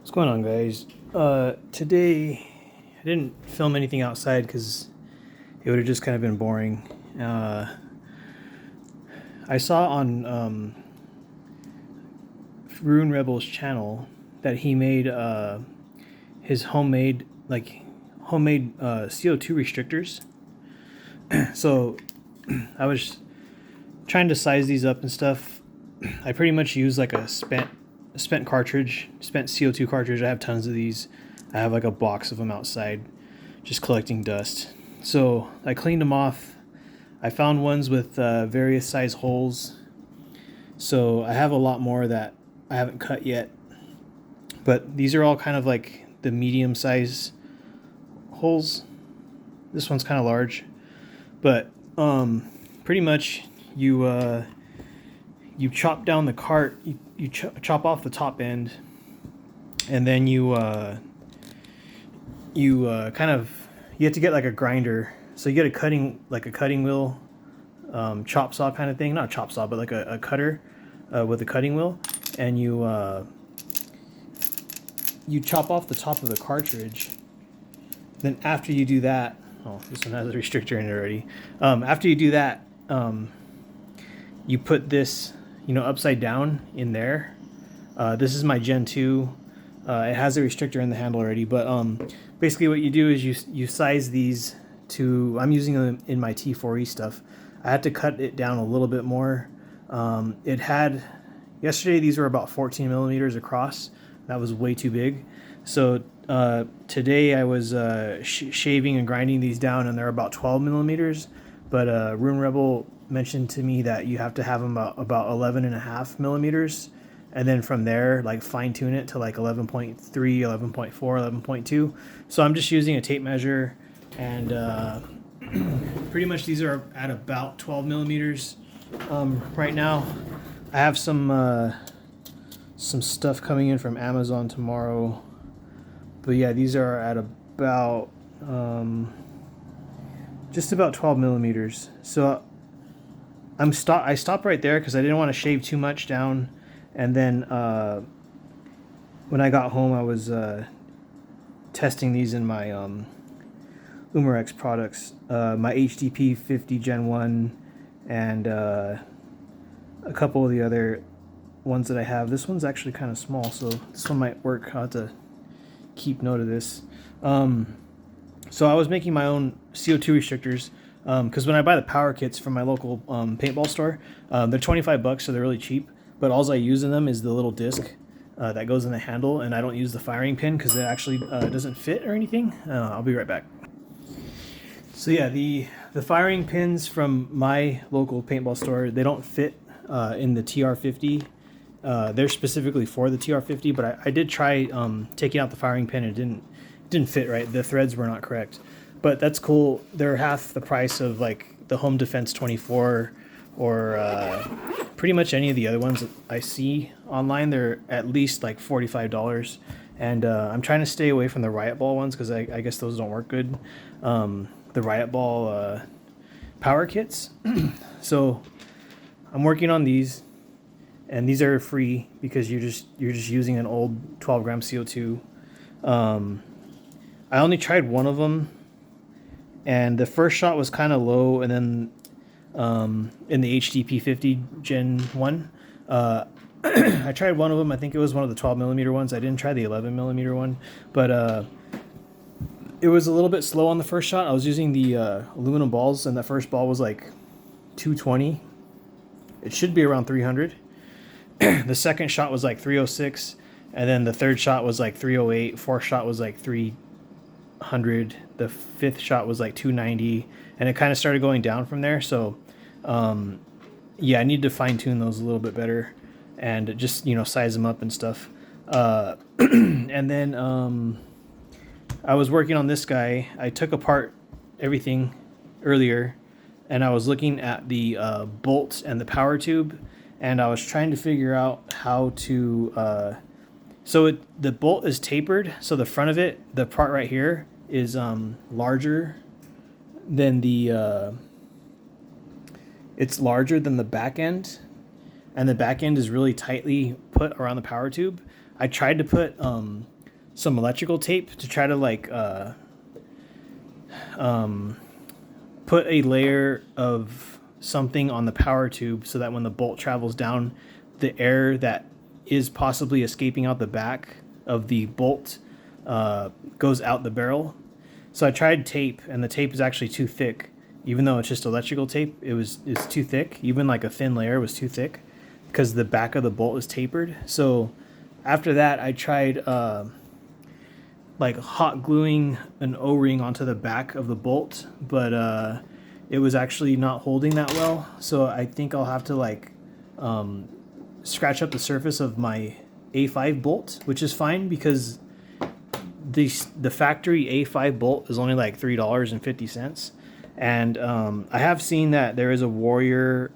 What's going on, guys? Today I didn't film anything outside because it would have just kind of been boring. I saw on Rune Rebel's channel that he made his homemade CO2 restrictors. So I was trying to size these up and stuff. I pretty much use like a spent cartridge, spent CO2 cartridge. I have tons of these. I have like a box of them outside just collecting dust. So I cleaned them off. I found ones with various size holes. So I have a lot more that I haven't cut yet. But these are all kind of like the medium size holes. This one's kind of large. But pretty much you chop down the cart, you chop off the top end, and then you have to get like a grinder. So you get a cutting wheel, chop saw kind of thing, not a chop saw, but like a cutter with a cutting wheel, and you chop off the top of the cartridge. Then after you do that, oh, this one has a restrictor in it already. After you do that, you put this, upside down in there. This is my Gen 2. It has a restrictor in the handle already, but basically what you do is you size these to, I'm using them in my T4E stuff. I had to cut it down a little bit more. Yesterday these were about 14 millimeters across. That was way too big. So today I was shaving and grinding these down, and they're about 12 millimeters. But Rune Rebel mentioned to me that you have to have them about 11.5 millimeters, and then from there like fine tune it to like 11.3, 11.4, 11.2. So I'm just using a tape measure, and pretty much these are at about 12 millimeters right now. I have some stuff coming in from Amazon tomorrow, but yeah, these are at about just about 12 millimeters. So I stopped right there because I didn't want to shave too much down. And then when I got home, I was testing these in my Umarex products, my HDP50 Gen 1, and a couple of the other ones that I have. This one's actually kind of small, so this one might work. I'll have to keep note of this. So I was making my own CO2 restrictors, because when I buy the power kits from my local paintball store, they're $25, so they're really cheap. But all I use in them is the little disc that goes in the handle, and I don't use the firing pin because it actually doesn't fit or anything. I'll be right back. So yeah, the firing pins from my local paintball store, they don't fit in the TR50. They're specifically for the TR50, but I did try taking out the firing pin, and it didn't fit right. The threads were not correct. But that's cool. They're half the price of like the Home Defense 24 or pretty much any of the other ones that I see online. They're at least like $45. And I'm trying to stay away from the Riot Ball ones because I guess those don't work good. The Riot Ball power kits. So I'm working on these, and these are free because you're just using an old 12 gram CO2. I only tried one of them, and the first shot was kind of low, and then in the HDP50 Gen 1, I tried one of them. I think it was one of the 12 millimeter ones. I didn't try the 11 millimeter one, but it was a little bit slow on the first shot. I was using the aluminum balls, and the first ball was like 220. It should be around 300. The second shot was like 306, and then the third shot was like 308. Fourth shot was like 300. The fifth shot was like 290, and it kind of started going down from there. So yeah, I need to fine tune those a little bit better, and just size them up and stuff. And then I was working on this guy. I took apart everything earlier, and I was looking at the bolt and the power tube, and I was trying to figure out how to the bolt is tapered, so the front of it, the part right here, is larger than it's larger than the back end, and the back end is really tightly put around the power tube. I tried to put some electrical tape to try to like put a layer of something on the power tube so that when the bolt travels down, the air that is possibly escaping out the back of the bolt goes out the barrel. So I tried tape, and the tape is actually too thick. Even though it's just electrical tape, it's too thick. Even like a thin layer was too thick because the back of the bolt is tapered. So after that, I tried like hot gluing an O-ring onto the back of the bolt, but it was actually not holding that well. So I think I'll have to like scratch up the surface of my A5 bolt, which is fine because the factory A5 bolt is only like $3.50. And I have seen that there is a Warrior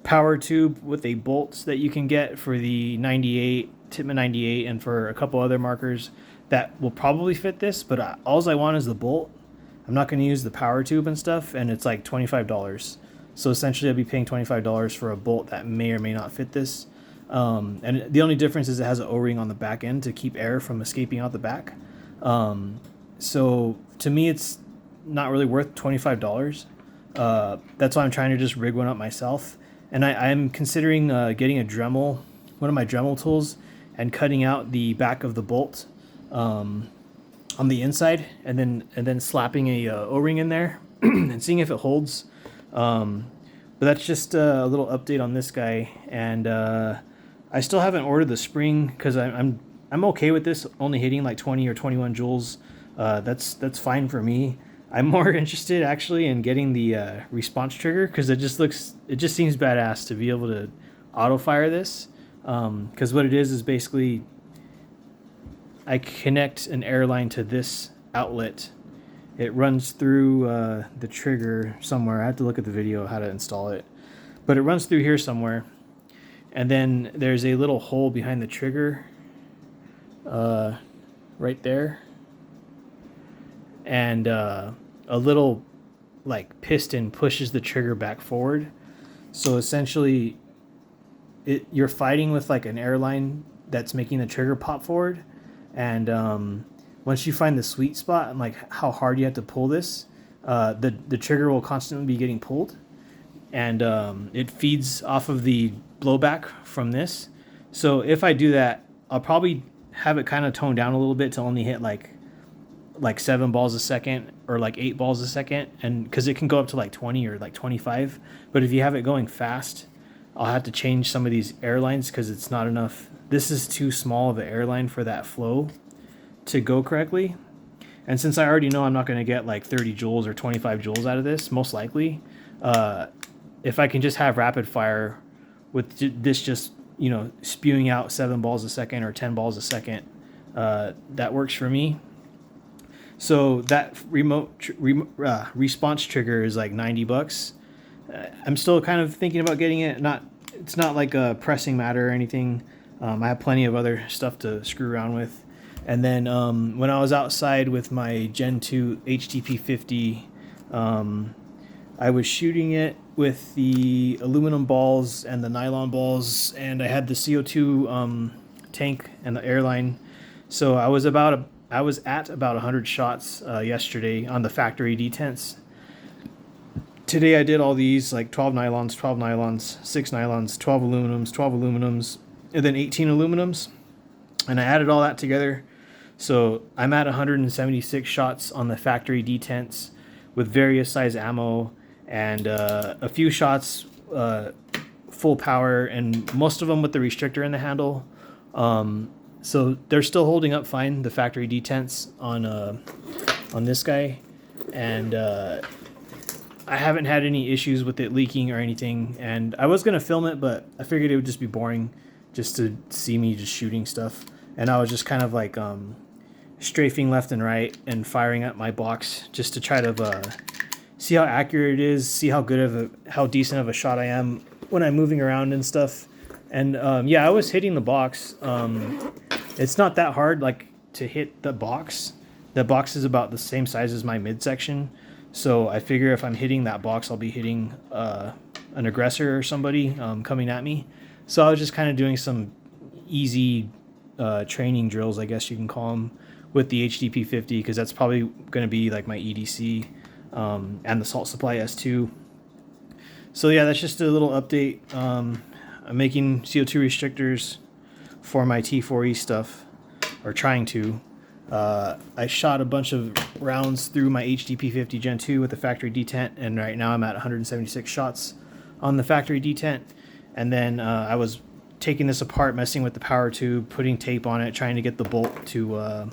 power tube with a bolt that you can get for the 98, Tippmann 98, and for a couple other markers that will probably fit this, but all I want is the bolt. I'm not going to use the power tube and stuff, and it's like $25. So essentially I'll be paying $25 for a bolt that may or may not fit this. And the only difference is it has an O-ring on the back end to keep air from escaping out the back. So to me, it's not really worth $25. That's why I'm trying to just rig one up myself. And I'm considering getting a Dremel, one of my Dremel tools, and cutting out the back of the bolt on the inside, and then slapping a O-ring in there and seeing if it holds. But that's just a little update on this guy. And I still haven't ordered the spring because I'm okay with this only hitting like 20 or 21 joules. That's fine for me. I'm more interested actually in getting the response trigger because it just seems badass to be able to auto fire this. Because what it is basically I connect an air line to this outlet. It runs through the trigger somewhere. I have to look at the video how to install it, but it runs through here somewhere, and then there's a little hole behind the trigger right there, and a little like piston pushes the trigger back forward. So essentially you're fighting with like an airline that's making the trigger pop forward, and once you find the sweet spot and like how hard you have to pull this, the trigger will constantly be getting pulled, and it feeds off of the blowback from this. So if I do that, I'll probably have it kind of toned down a little bit to only hit like 7 balls a second or like 8 balls a second, and because it can go up to like 20 or like 25. But if you have it going fast, I'll have to change some of these airlines because it's not enough. This is too small of an airline for that flow to go correctly. And since I already know I'm not going to get like 30 joules or 25 joules out of this, most likely, if I can just have rapid fire with this just, spewing out 7 balls a second or 10 balls a second, that works for me. So that response trigger is like $90. I'm still kind of thinking about getting it. It's not like a pressing matter or anything. I have plenty of other stuff to screw around with. And then when I was outside with my Gen 2 HDP50, I was shooting it with the aluminum balls and the nylon balls, and I had the CO2 tank and the airline. So I was at about 100 shots yesterday on the factory detents. Today I did all these, like 12 nylons, 6 nylons, 12 aluminums, and then 18 aluminums. And I added all that together. So I'm at 176 shots on the factory detents with various size ammo, and a few shots full power, and most of them with the restrictor in the handle. So they're still holding up fine, the factory detents on this guy. And I haven't had any issues with it leaking or anything. And I was going to film it, but I figured it would just be boring just to see me just shooting stuff. And I was just kind of like strafing left and right and firing at my box just to try to see how accurate it is, see how decent of a shot I am when I'm moving around and stuff. And yeah, I was hitting the box. It's not that hard like to hit the box. The box is about the same size as my midsection. So I figure if I'm hitting that box, I'll be hitting an aggressor or somebody coming at me. So I was just kind of doing some easy training drills, I guess you can call them, with the HDP50, because that's probably going to be like my EDC, and the Salt Supply S2. So yeah, that's just a little update. I'm making CO2 restrictors for my T4E stuff, or trying to. I shot a bunch of rounds through my HDP50 Gen 2 with the factory detent, and right now I'm at 176 shots on the factory detent. And then I was taking this apart, messing with the power tube, putting tape on it, trying to get the bolt to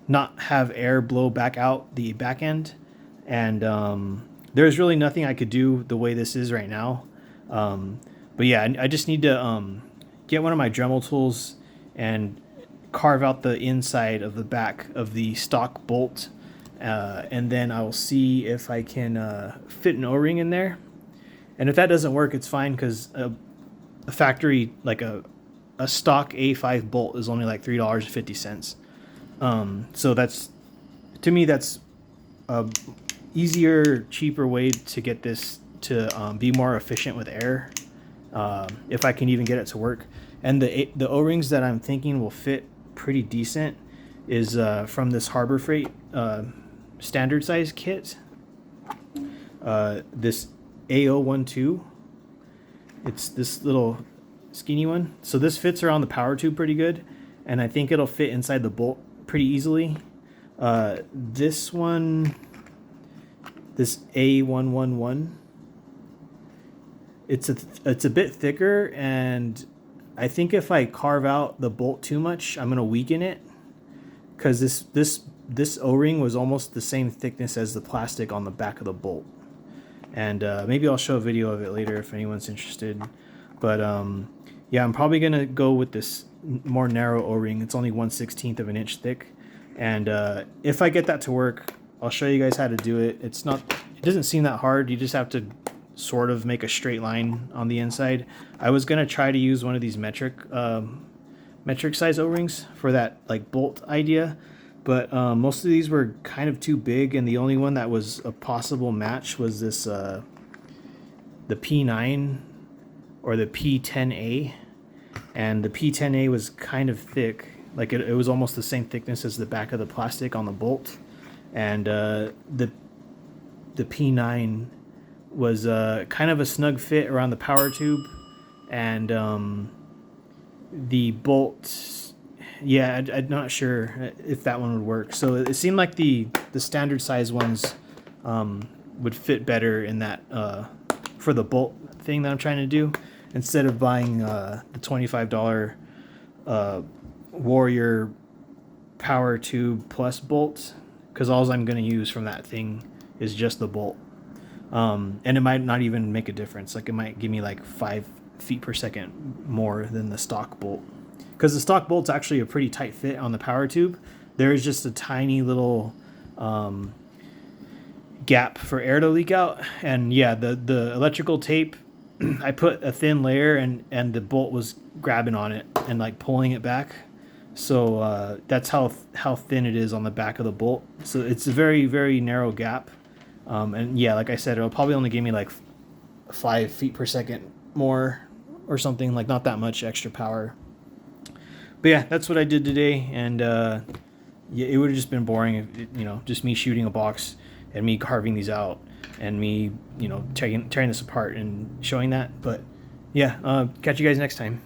not have air blow back out the back end. And there's really nothing I could do the way this is right now. But yeah, I just need to get one of my Dremel tools and carve out the inside of the back of the stock bolt, and then I will see if I can fit an O-ring in there. And if that doesn't work, it's fine, because a factory, like a stock A5 bolt, is only like $3.50. So that's, to me, that's a easier, cheaper way to get this to be more efficient with air, if I can even get it to work. And the O-rings that I'm thinking will fit pretty decent is from this Harbor Freight standard size kit, this A012. It's this little skinny one, so this fits around the power tube pretty good, and I think it'll fit inside the bolt pretty easily. This one, this A111, it's a bit thicker, and I think if I carve out the bolt too much, I'm gonna weaken it, because this O-ring was almost the same thickness as the plastic on the back of the bolt. And maybe I'll show a video of it later if anyone's interested. But yeah, I'm probably gonna go with this more narrow O-ring. It's only 1/16 of an inch thick, and if I get that to work, I'll show you guys how to do it. It doesn't seem that hard. You just have to sort of make a straight line on the inside. I was gonna try to use one of these metric size O-rings for that like bolt idea, but most of these were kind of too big, and the only one that was a possible match was this the P9 or the P10A, and the P10A was kind of thick, like it was almost the same thickness as the back of the plastic on the bolt, and the P9 was kind of a snug fit around the power tube, and the bolt, yeah, I'm not sure if that one would work. So it seemed like the standard size ones would fit better in that for the bolt thing that I'm trying to do, instead of buying the $25 Warrior power tube plus bolt, because all I'm going to use from that thing is just the bolt. And it might not even make a difference. Like, it might give me like 5 feet per second more than the stock bolt, because the stock bolt's actually a pretty tight fit on the power tube. There is just a tiny little gap for air to leak out, and yeah, the electrical tape, I put a thin layer, and the bolt was grabbing on it and like pulling it back. So that's how thin it is on the back of the bolt. So it's a very, very narrow gap. And yeah, like I said, it'll probably only give me like 5 feet per second more or something, like not that much extra power. But yeah, that's what I did today. And yeah, it would have just been boring if just me shooting a box and me carving these out and me tearing this apart and showing that. But yeah, catch you guys next time.